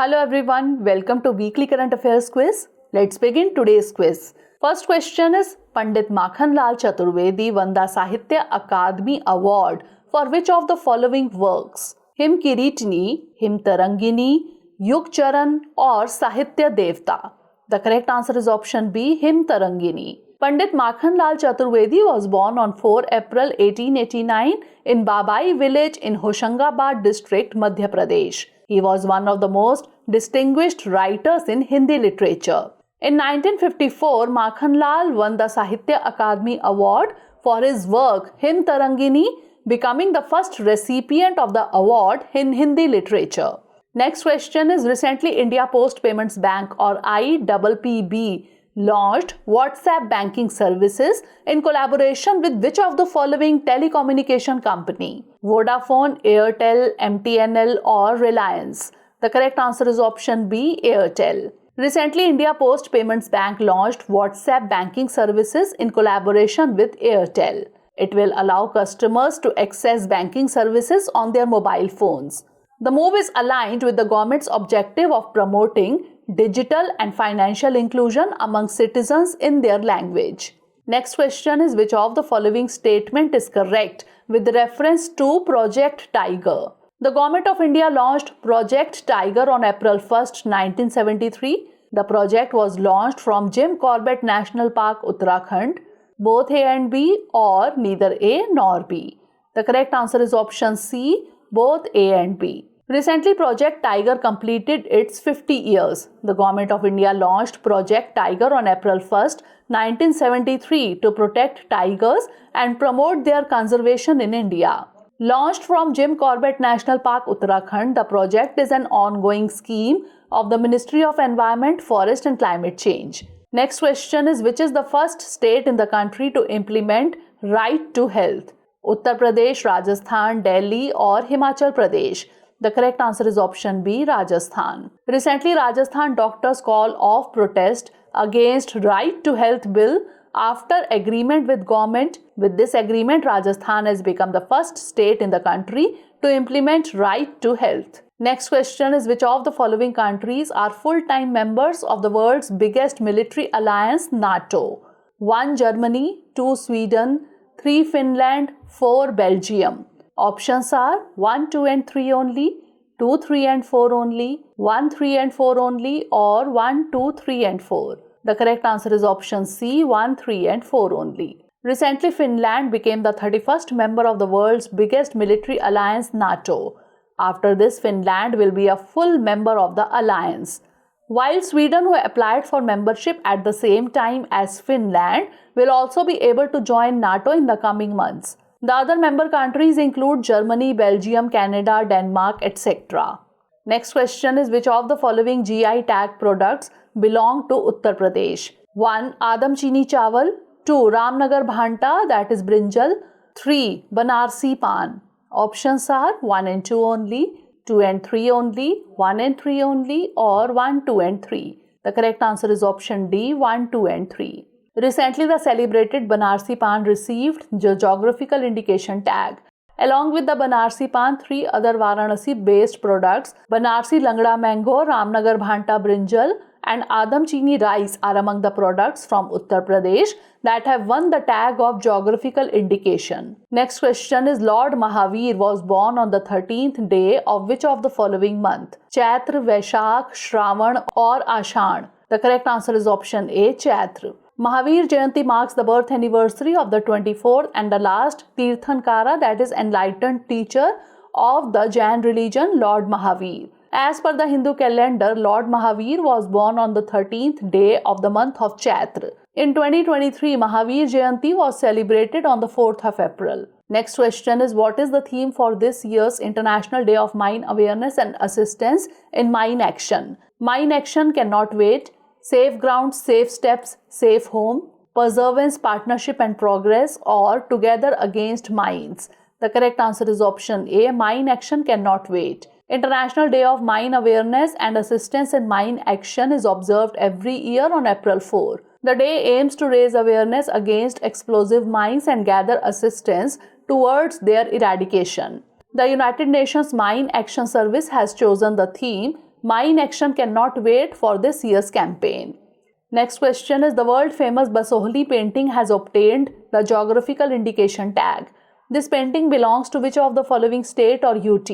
Hello everyone, welcome to Weekly Current Affairs Quiz. Let's begin today's quiz. First question is, Pandit Makhanlal Chaturvedi won the Sahitya Akademi Award for which of the following works? Him Kiritini, Him Tarangini, Yug Charan or Sahitya Devta? The correct answer is option B, Him Tarangini. Pandit Makhanlal Chaturvedi was born on 4 April 1889 in Babai village in Hoshangabad district, Madhya Pradesh. He was one of the most distinguished writers in Hindi literature. In 1954, Makhanlal won the Sahitya Akademi Award for his work Him Tarangini, becoming the first recipient of the award in Hindi literature. Next question is, recently India Post Payments Bank or IPPB launched WhatsApp banking services in collaboration with which of the following telecommunication company? Vodafone, Airtel, MTNL or Reliance? The correct answer is option B, Airtel. Recently, India Post Payments Bank launched WhatsApp banking services in collaboration with Airtel. It will allow customers to access banking services on their mobile phones. The move is aligned with the government's objective of promoting digital and financial inclusion among citizens in their language. Next question is, which of the following statement is correct with reference to Project Tiger? The Government of India launched Project Tiger on April 1, 1973. The project was launched from Jim Corbett National Park, Uttarakhand. Both A and B or neither A nor B? The correct answer is option C, both A and B. Recently, Project Tiger completed its 50 years. The Government of India launched Project Tiger on April 1, 1973 to protect tigers and promote their conservation in India. Launched from Jim Corbett National Park, Uttarakhand, the project is an ongoing scheme of the Ministry of Environment, Forest and Climate Change. Next question is, which is the first state in the country to implement Right to Health? Uttar Pradesh, Rajasthan, Delhi or Himachal Pradesh? The correct answer is option B, Rajasthan. Recently, Rajasthan doctors call off protest against Right to Health bill after agreement with government. With this agreement, Rajasthan has become the first state in the country to implement Right to Health. Next question is, which of the following countries are full-time members of the world's biggest military alliance, NATO? 1. Germany, 2. Sweden, 3. Finland, 4. Belgium. Options are 1, 2 and 3 only, 2, 3 and 4 only, 1, 3 and 4 only or 1, 2, 3 and 4. The correct answer is option C, 1, 3 and 4 only. Recently, Finland became the 31st member of the world's biggest military alliance, NATO. After this, Finland will be a full member of the alliance. While Sweden, who applied for membership at the same time as Finland, will also be able to join NATO in the coming months. The other member countries include Germany, Belgium, Canada, Denmark, etc. Next question is, which of the following GI tag products belong to Uttar Pradesh? 1. Adam Chini Chawal, 2. Ramnagar Bhanta, that is brinjal, 3. Banarsi Pan. Options are 1 and 2 only, 2 and 3 only, 1 and 3 only or 1, 2 and 3. The correct answer is option D, 1, 2 and 3. Recently, the celebrated Banarsi Pan received the geographical indication tag. Along with the Banarsi Pan, 3 other Varanasi-based products, Banarsi Langda Mango, Ramnagar Bhanta Brinjal and Adam Chini Rice are among the products from Uttar Pradesh that have won the tag of geographical indication. Next question is, Lord Mahavir was born on the 13th day of which of the following month? Chaitra, Vaishakh, Shravan or Ashadh? The correct answer is option A, Chaitra. Mahavir Jayanti marks the birth anniversary of the 24th and the last Tirthankara, that is enlightened teacher of the Jain religion, Lord Mahavir. As per the Hindu calendar, Lord Mahavir was born on the 13th day of the month of Chaitra. In 2023, Mahavir Jayanti was celebrated on the 4th of April. Next question is, what is the theme for this year's International Day of Mine Awareness and Assistance in Mine Action? Mine Action Cannot Wait, Safe Grounds, Safe Steps, Safe Home, Perseverance, Partnership and Progress or Together Against Mines? The correct answer is option A, Mine Action Cannot Wait. International Day of Mine Awareness and Assistance in Mine Action is observed every year on April 4. The day aims to raise awareness against explosive mines and gather assistance towards their eradication. The United Nations Mine Action Service has chosen the theme My inaction cannot wait for this year's campaign. Next question is, the world famous Basohli painting has obtained the geographical indication tag. This painting belongs to which of the following state or UT?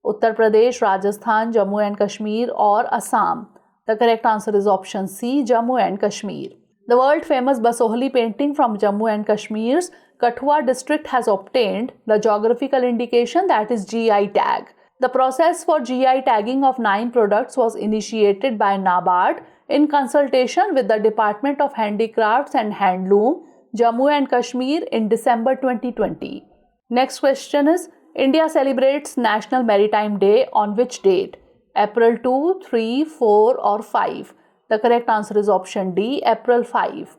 Uttar Pradesh, Rajasthan, Jammu and Kashmir or Assam? The correct answer is option C, Jammu and Kashmir. The world famous Basohli painting from Jammu and Kashmir's Kathua district has obtained the geographical indication, that is GI tag. The process for GI tagging of 9 products was initiated by NABARD in consultation with the Department of Handicrafts and Handloom, Jammu and Kashmir in December 2020. Next question is, India celebrates National Maritime Day on which date? April 2, 3, 4 or 5? The correct answer is option D, April 5.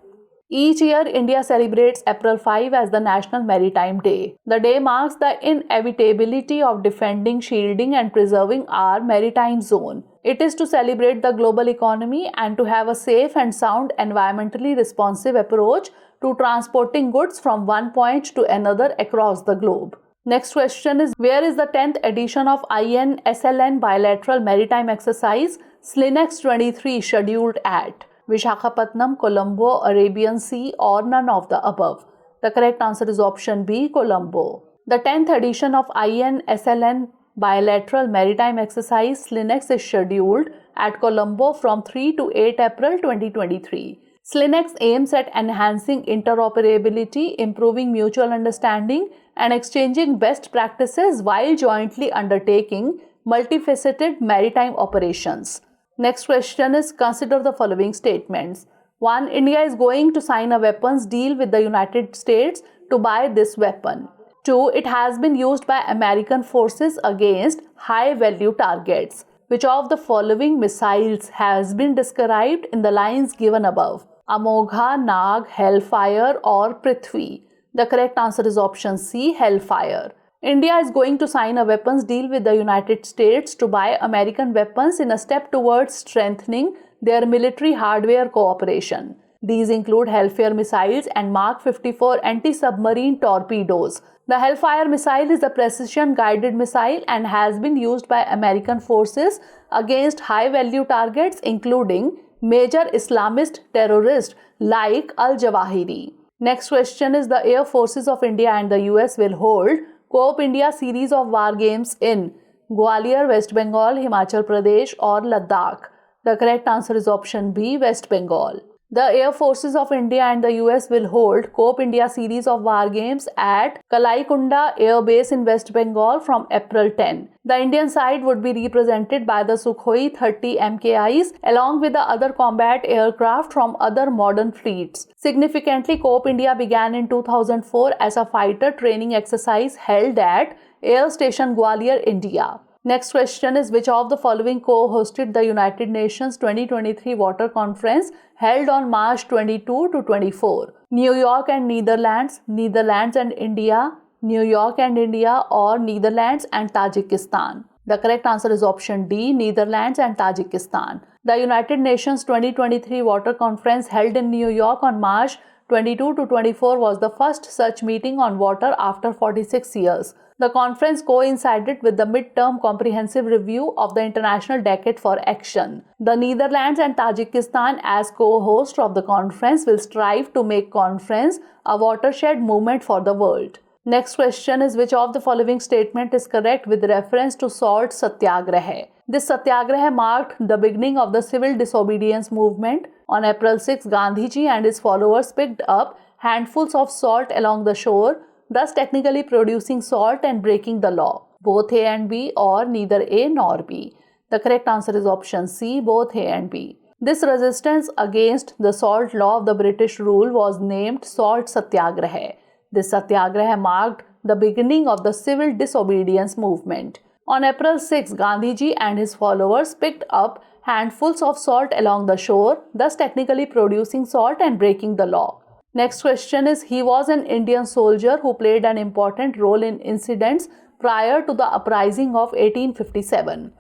Each year, India celebrates April 5 as the National Maritime Day. The day marks the inevitability of defending, shielding and preserving our maritime zone. It is to celebrate the global economy and to have a safe and sound environmentally responsive approach to transporting goods from one point to another across the globe. Next question is, where is the 10th edition of INSLN Bilateral Maritime Exercise SLINEX 23 scheduled at? Visakhapatnam, Colombo, Arabian Sea or none of the above? The correct answer is option B, Colombo. The 10th edition of INSLN Bilateral Maritime Exercise SLINEX is scheduled at Colombo from 3 to 8 April 2023. SLINEX aims at enhancing interoperability, improving mutual understanding and exchanging best practices while jointly undertaking multifaceted maritime operations. Next question is, consider the following statements. 1. India is going to sign a weapons deal with the United States to buy this weapon. 2. It has been used by American forces against high-value targets. Which of the following missiles has been described in the lines given above? Amogha, Nag, Hellfire or Prithvi? The correct answer is option C, Hellfire. India is going to sign a weapons deal with the United States to buy American weapons in a step towards strengthening their military hardware cooperation. These include Hellfire missiles and Mark 54 anti-submarine torpedoes. The Hellfire missile is a precision-guided missile and has been used by American forces against high-value targets including major Islamist terrorists like Al-Zawahiri. Next question is, the Air Forces of India and the US will hold COP India series of war games in Gwalior, West Bengal, Himachal Pradesh or Ladakh? The correct answer is option B, West Bengal. The Air Forces of India and the US will hold COP India series of war games at Kalaikunda Air Base in West Bengal from April 10. The Indian side would be represented by the Sukhoi 30 MKIs along with the other combat aircraft from other modern fleets. Significantly, COP India began in 2004 as a fighter training exercise held at Air Station Gwalior, India. Next question is, which of the following co-hosted the United Nations 2023 Water Conference held on March 22 to 24? New York and Netherlands, Netherlands and India, New York and India or Netherlands and Tajikistan? The correct answer is option D, Netherlands and Tajikistan. The United Nations 2023 Water Conference held in New York on March 22 to 24 was the first such meeting on water after 46 years. The conference coincided with the mid-term comprehensive review of the International Decade for Action. The Netherlands and Tajikistan as co-hosts of the conference will strive to make conference a watershed movement for the world. Next question is, which of the following statement is correct with reference to salt satyagraha? This satyagraha marked the beginning of the civil disobedience movement. On April 6, Gandhiji and his followers picked up handfuls of salt along the shore, thus technically producing salt and breaking the law. Both A and B or neither A nor B. The correct answer is option C, both A and B. This resistance against the salt law of the British rule was named Salt Satyagraha. This satyagraha marked the beginning of the civil disobedience movement. On April 6, Gandhiji and his followers picked up handfuls of salt along the shore, thus technically producing salt and breaking the law. Next question is, he was an Indian soldier who played an important role in incidents prior to the uprising of 1857.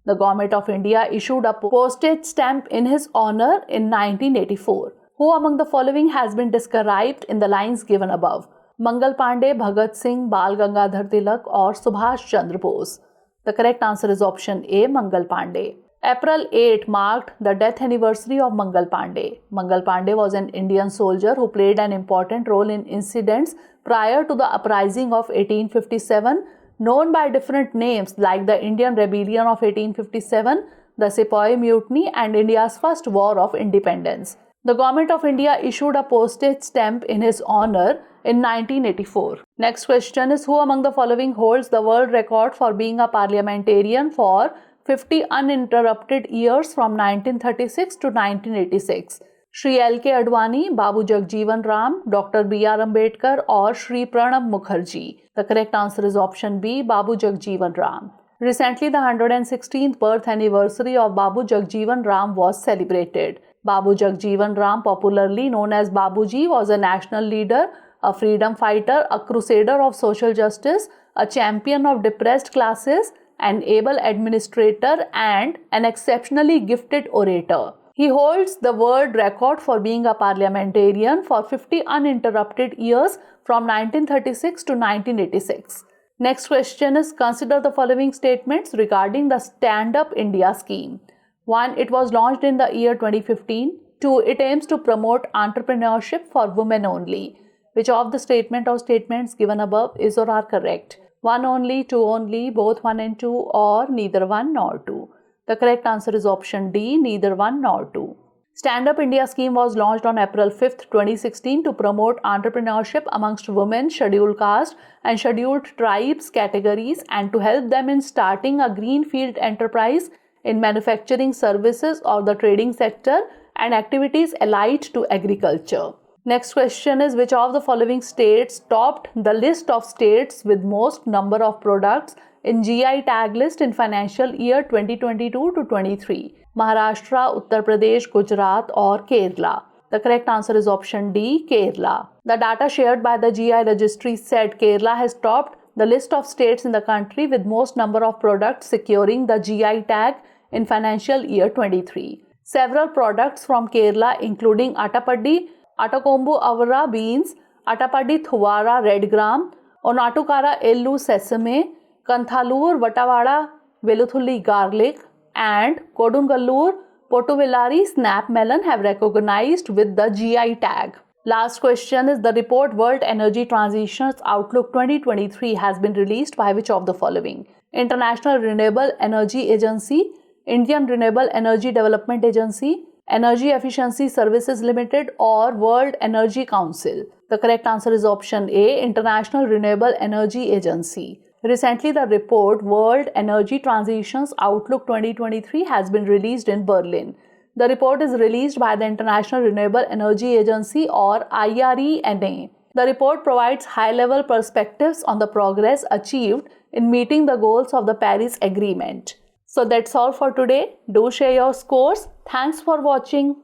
The government of India issued a postage stamp in his honor in 1984. Who among the following has been described in the lines given above? Mangal Pandey, Bhagat Singh, Bal Gangadhar Tilak or Subhash Chandra Bose? The correct answer is option A, Mangal Pandey. April 8 marked the death anniversary of Mangal Pandey. Mangal Pandey was an Indian soldier who played an important role in incidents prior to the uprising of 1857, known by different names like the Indian Rebellion of 1857, the Sepoy Mutiny, and India's first War of Independence. The Government of India issued a postage stamp in his honor in 1984. Next question is, who among the following holds the world record for being a parliamentarian for 50 uninterrupted years from 1936 to 1986? Shri L.K. Advani, Babu Jagjeevan Ram, Dr. B.R. Ambedkar, or Shri Pranab Mukherjee? The correct answer is option B, Babu Jagjeevan Ram. Recently, the 116th birth anniversary of Babu Jagjeevan Ram was celebrated. Babu Jagjeevan Ram, popularly known as Babuji, was a national leader, a freedom fighter, a crusader of social justice, a champion of depressed classes, an able administrator, and an exceptionally gifted orator. He holds the world record for being a parliamentarian for 50 uninterrupted years from 1936 to 1986. Next question is, consider the following statements regarding the Stand Up India scheme. 1. It was launched in the year 2015. 2. It aims to promote entrepreneurship for women only. Which of the statement or statements given above is or are correct? 1 only, 2 only, both 1 and 2, or neither 1 nor 2? The correct answer is option D, neither 1 nor 2. Stand Up India scheme was launched on April 5, 2016 to promote entrepreneurship amongst women, scheduled caste and scheduled tribes categories, and to help them in starting a greenfield enterprise in manufacturing services or the trading sector and activities allied to agriculture. Next question is, which of the following states topped the list of states with most number of products in GI tag list in financial year 2022 to 23? Maharashtra, Uttar Pradesh, Gujarat, or Kerala? The correct answer is option D, Kerala. The data shared by the GI registry said Kerala has topped the list of states in the country with most number of products securing the GI tag in financial year 23. Several products from Kerala, including Attapaddi, Attakombu Avara beans, Attapaddi Thuvara red gram, Onatukara Ellu sesame, Kanthalur Vatavada Veluthulli garlic, and Kodungallur Potuvillari snap melon have recognized with the GI tag. Last question is, the report World Energy Transitions Outlook 2023 has been released by which of the following? International Renewable Energy Agency, Indian Renewable Energy Development Agency, Energy Efficiency Services Limited, or World Energy Council? The correct answer is option A, International Renewable Energy Agency. Recently, the report World Energy Transitions Outlook 2023 has been released in Berlin. The report is released by the International Renewable Energy Agency, or IRENA. The report provides high-level perspectives on the progress achieved in meeting the goals of the Paris Agreement. So that's all for today. Do share your scores. Thanks for watching.